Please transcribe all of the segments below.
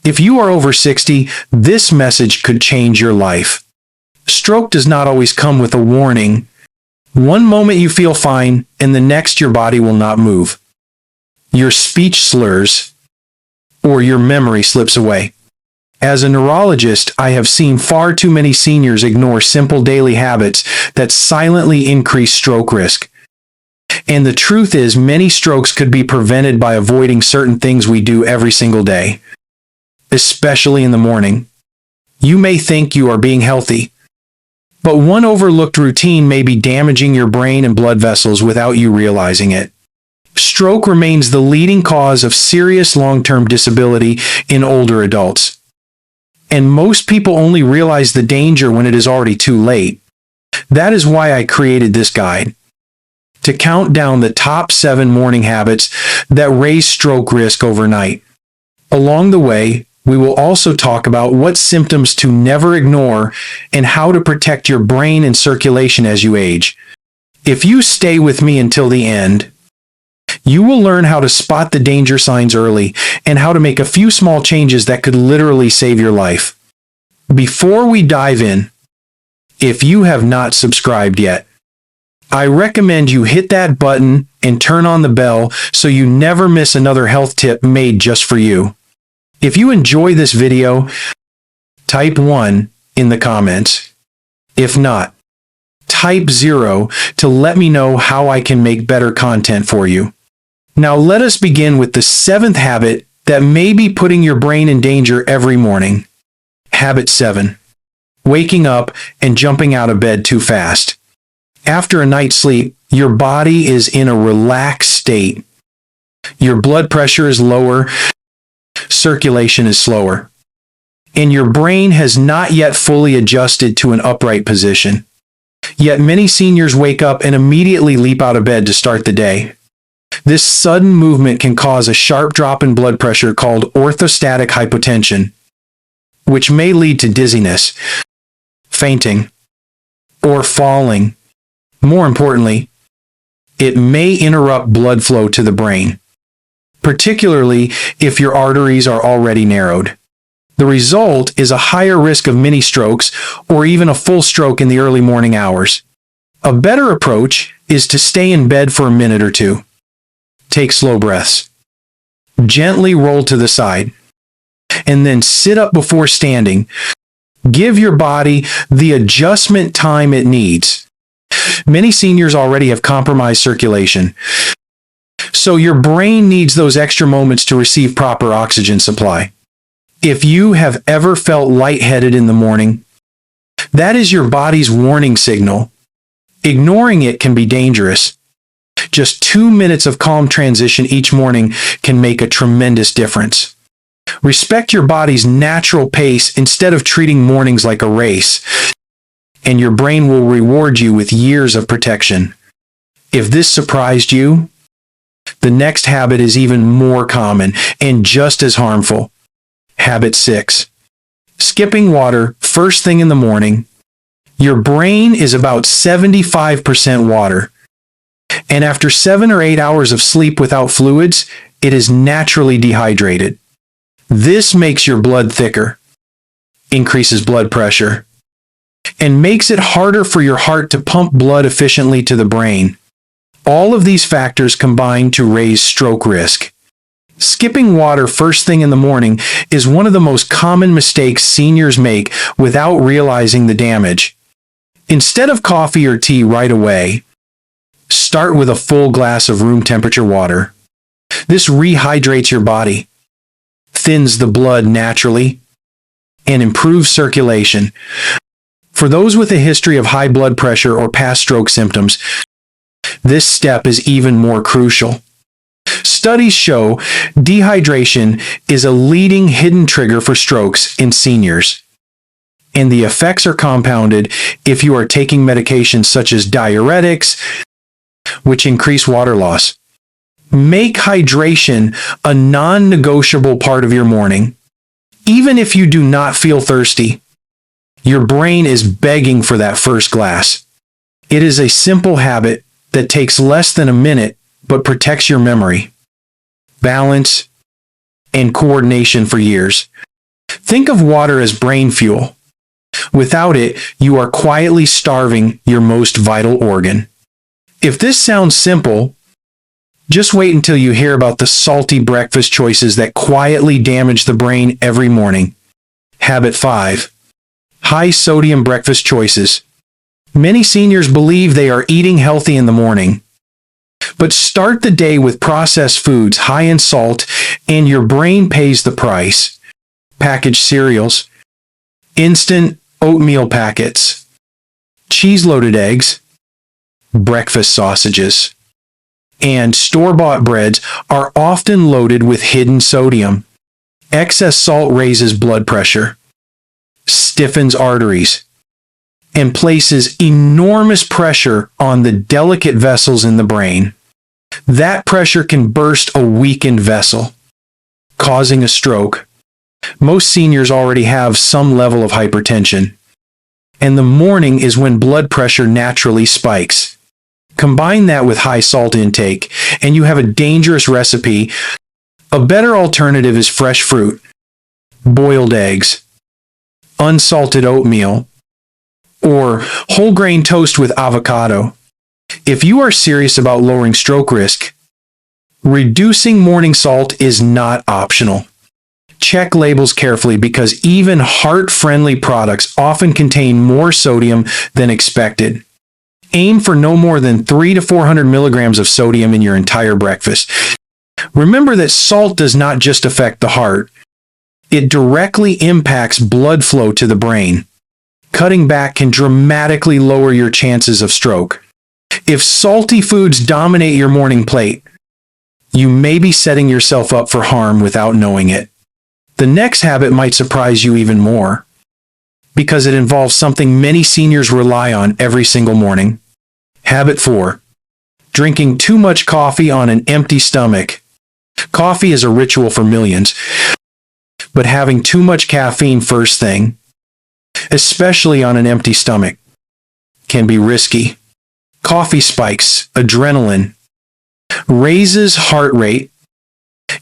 If you are over 60, this message could change your life. Stroke does not always come with a warning. One moment you feel fine, and the next your body will not move. Your speech slurs, or your memory slips away. As a neurologist, I have seen far too many seniors ignore simple daily habits that silently increase stroke risk. And the truth is, many strokes could be prevented by avoiding certain things we do every single day, especially in the morning. You may think you are being healthy, but one overlooked routine may be damaging your brain and blood vessels without you realizing it. Stroke remains the leading cause of serious long-term disability in older adults. And most people only realize the danger when it is already too late. That is why I created this guide, to count down the top 7 morning habits that raise stroke risk overnight. Along the way, we will also talk about what symptoms to never ignore and how to protect your brain and circulation as you age. If you stay with me until the end, you will learn how to spot the danger signs early and how to make a few small changes that could literally save your life. Before we dive in, if you have not subscribed yet, I recommend you hit that button and turn on the bell so you never miss another health tip made just for you. If you enjoy this video, type 1 in the comments. If not, type 0 to let me know how I can make better content for you. Now let us begin with the 7th habit that may be putting your brain in danger every morning. Habit 7. Waking up and jumping out of bed too fast. After a night's sleep, your body is in a relaxed state. Your blood pressure is lower, circulation is slower, and your brain has not yet fully adjusted to an upright position. Yet many seniors wake up and immediately leap out of bed to start the day. This sudden movement can cause a sharp drop in blood pressure called orthostatic hypotension, which may lead to dizziness, fainting, or falling. More importantly, it may interrupt blood flow to the brain, particularly if your arteries are already narrowed. The result is a higher risk of mini strokes or even a full stroke in the early morning hours. A better approach is to stay in bed for a minute or two. Take slow breaths. Gently roll to the side, and then sit up before standing. Give your body the adjustment time it needs. Many seniors already have compromised circulation, so your brain needs those extra moments to receive proper oxygen supply. If you have ever felt lightheaded in the morning, that is your body's warning signal. Ignoring it can be dangerous. Just 2 minutes of calm transition each morning can make a tremendous difference. Respect your body's natural pace instead of treating mornings like a race, and your brain will reward you with years of protection. If this surprised you, the next habit is even more common and just as harmful. Habit 6. Skipping water first thing in the morning. Your brain is about 75% water, and after 7 or 8 hours of sleep without fluids, it is naturally dehydrated. This makes your blood thicker, increases blood pressure, and makes it harder for your heart to pump blood efficiently to the brain. All of these factors combine to raise stroke risk. Skipping water first thing in the morning is one of the most common mistakes seniors make without realizing the damage. Instead of coffee or tea right away, start with a full glass of room temperature water. This rehydrates your body, thins the blood naturally, and improves circulation. For those with a history of high blood pressure or past stroke symptoms, this step is even more crucial. Studies show dehydration is a leading hidden trigger for strokes in seniors, and the effects are compounded if you are taking medications such as diuretics, which increase water loss. Make hydration a non-negotiable part of your morning. Even if you do not feel thirsty, your brain is begging for that first glass. It is a simple habit that takes less than a minute but protects your memory, balance, and coordination for years. Think of water as brain fuel. Without it, you are quietly starving your most vital organ. If this sounds simple, just wait until you hear about the salty breakfast choices that quietly damage the brain every morning. Habit 5. High sodium breakfast choices. Many seniors believe they are eating healthy in the morning. But start the day with processed foods high in salt, and your brain pays the price. Packaged cereals, instant oatmeal packets, cheese-loaded eggs, breakfast sausages, and store-bought breads are often loaded with hidden sodium. Excess salt raises blood pressure, stiffens arteries, and places enormous pressure on the delicate vessels in the brain. That pressure can burst a weakened vessel, causing a stroke. Most seniors already have some level of hypertension, and the morning is when blood pressure naturally spikes. Combine that with high salt intake, and you have a dangerous recipe. A better alternative is fresh fruit, boiled eggs, unsalted oatmeal, or whole grain toast with avocado. If you are serious about lowering stroke risk, reducing morning salt is not optional. Check labels carefully because even heart-friendly products often contain more sodium than expected. Aim for no more than 300 to 400 milligrams of sodium in your entire breakfast. Remember that salt does not just affect the heart. It directly impacts blood flow to the brain. Cutting back can dramatically lower your chances of stroke. If salty foods dominate your morning plate, you may be setting yourself up for harm without knowing it. The next habit might surprise you even more, because it involves something many seniors rely on every single morning. Habit 4. Drinking too much coffee on an empty stomach. Coffee is a ritual for millions, but having too much caffeine first thing, especially on an empty stomach, can be risky. Coffee spikes adrenaline, raises heart rate,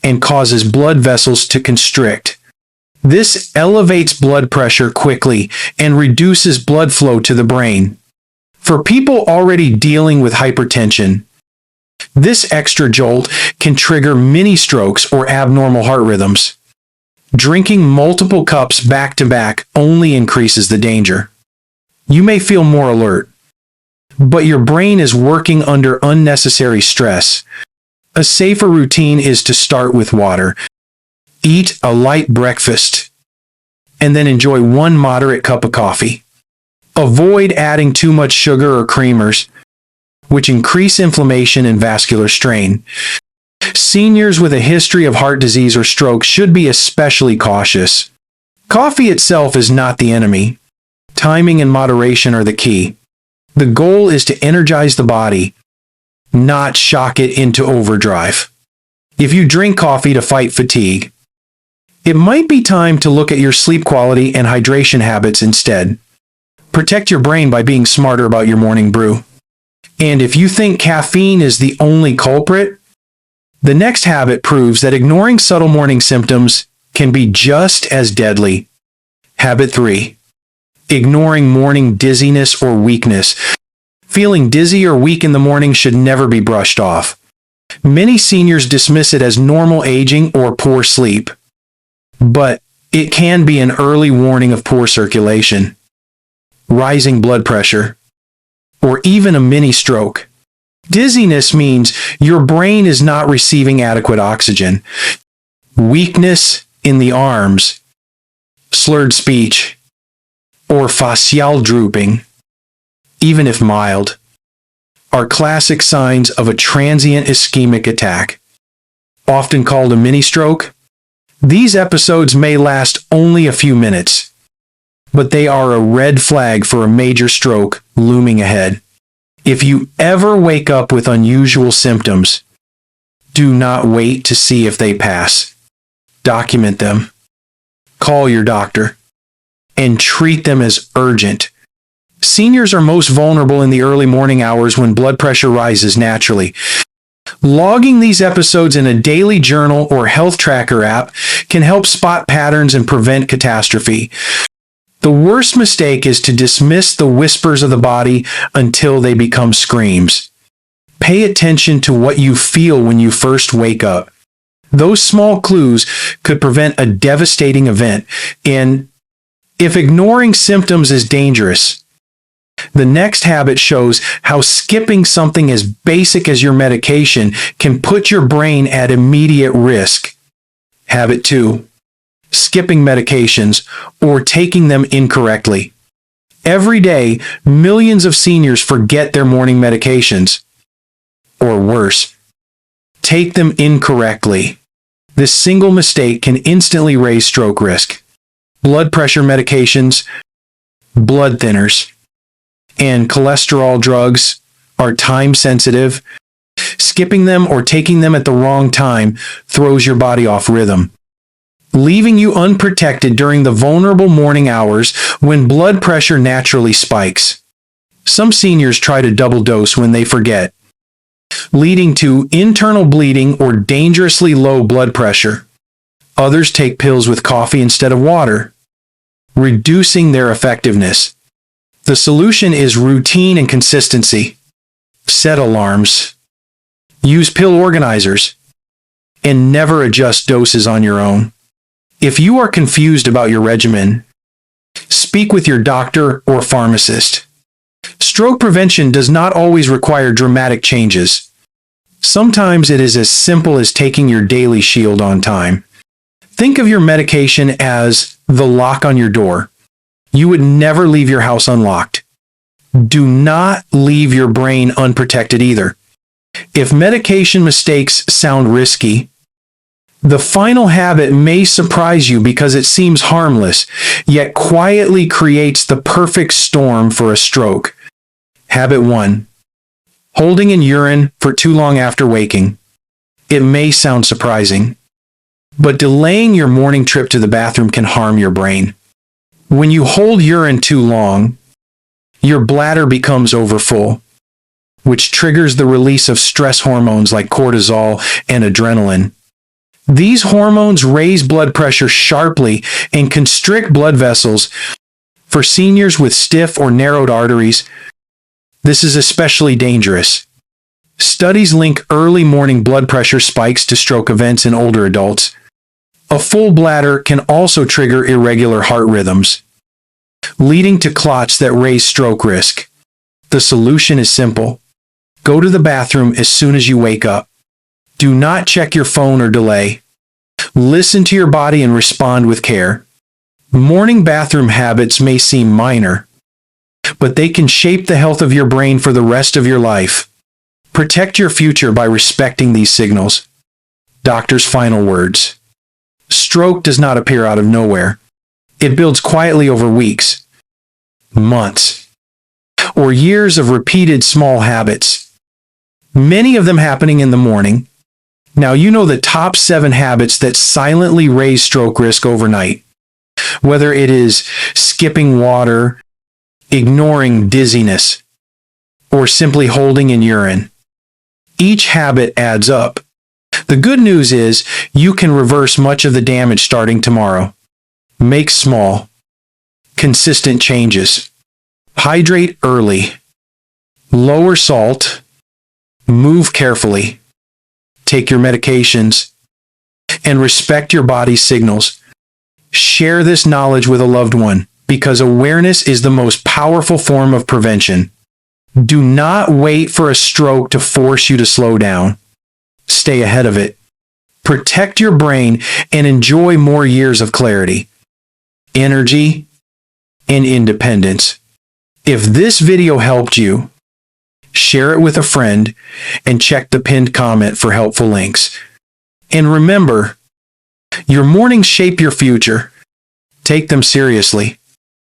and causes blood vessels to constrict. This elevates blood pressure quickly and reduces blood flow to the brain. For people already dealing with hypertension, this extra jolt can trigger mini strokes or abnormal heart rhythms. Drinking multiple cups back to back only increases the danger. You may feel more alert, but your brain is working under unnecessary stress. A safer routine is to start with water. Eat a light breakfast, and then enjoy one moderate cup of coffee. Avoid adding too much sugar or creamers, which increase inflammation and vascular strain. Seniors with a history of heart disease or stroke should be especially cautious. Coffee itself is not the enemy. Timing and moderation are the key. The goal is to energize the body, not shock it into overdrive. If you drink coffee to fight fatigue, it might be time to look at your sleep quality and hydration habits instead. Protect your brain by being smarter about your morning brew. And if you think caffeine is the only culprit, the next habit proves that ignoring subtle morning symptoms can be just as deadly. Habit 3. Ignoring morning dizziness or weakness. Feeling dizzy or weak in the morning should never be brushed off. Many seniors dismiss it as normal aging or poor sleep, but it can be an early warning of poor circulation, rising blood pressure, or even a mini stroke. Dizziness means your brain is not receiving adequate oxygen. Weakness in the arms, slurred speech, or facial drooping, even if mild, are classic signs of a transient ischemic attack, often called a mini stroke. These episodes may last only a few minutes, but they are a red flag for a major stroke looming ahead. If you ever wake up with unusual symptoms, do not wait to see if they pass. Document them. Call your doctor, and treat them as urgent. Seniors are most vulnerable in the early morning hours when blood pressure rises naturally. Logging these episodes in a daily journal or health tracker app can help spot patterns and prevent catastrophe. The worst mistake is to dismiss the whispers of the body until they become screams. Pay attention to what you feel when you first wake up. Those small clues could prevent a devastating event, and if ignoring symptoms is dangerous, the next habit shows how skipping something as basic as your medication can put your brain at immediate risk. Habit 2. Skipping medications or taking them incorrectly. Every day, millions of seniors forget their morning medications. Or worse, take them incorrectly. This single mistake can instantly raise stroke risk. Blood pressure medications, blood thinners, and cholesterol drugs are time sensitive. Skipping them or taking them at the wrong time throws your body off rhythm, leaving you unprotected during the vulnerable morning hours when blood pressure naturally spikes. Some seniors try to double dose when they forget, leading to internal bleeding or dangerously low blood pressure. Others take pills with coffee instead of water, reducing their effectiveness. The solution is routine and consistency. Set alarms, use pill organizers, and never adjust doses on your own. If you are confused about your regimen, speak with your doctor or pharmacist. Stroke prevention does not always require dramatic changes. Sometimes it is as simple as taking your daily shield on time. Think of your medication as the lock on your door. You would never leave your house unlocked. Do not leave your brain unprotected either. If medication mistakes sound risky, the final habit may surprise you because it seems harmless, yet quietly creates the perfect storm for a stroke. Habit 1. Holding in urine for too long after waking. It may sound surprising, but delaying your morning trip to the bathroom can harm your brain. When you hold urine too long, your bladder becomes overfull, which triggers the release of stress hormones like cortisol and adrenaline. These hormones raise blood pressure sharply and constrict blood vessels. For seniors with stiff or narrowed arteries, this is especially dangerous. Studies link early morning blood pressure spikes to stroke events in older adults. A full bladder can also trigger irregular heart rhythms, leading to clots that raise stroke risk. The solution is simple. Go to the bathroom as soon as you wake up. Do not check your phone or delay. Listen to your body and respond with care. Morning bathroom habits may seem minor, but they can shape the health of your brain for the rest of your life. Protect your future by respecting these signals. Doctor's final words. Stroke does not appear out of nowhere. It builds quietly over weeks, months, or years of repeated small habits, many of them happening in the morning. Now you know the top 7 habits that silently raise stroke risk overnight. Whether it is skipping water, ignoring dizziness, or simply holding in urine, each habit adds up. The good news is you can reverse much of the damage starting tomorrow. Make small, consistent changes. Hydrate early. Lower salt. Move carefully. Take your medications. And respect your body's signals. Share this knowledge with a loved one, because awareness is the most powerful form of prevention. Do not wait for a stroke to force you to slow down. Stay ahead of it. Protect your brain and enjoy more years of clarity, energy, and independence. If this video helped you, share it with a friend and check the pinned comment for helpful links. And remember, your mornings shape your future. Take them seriously.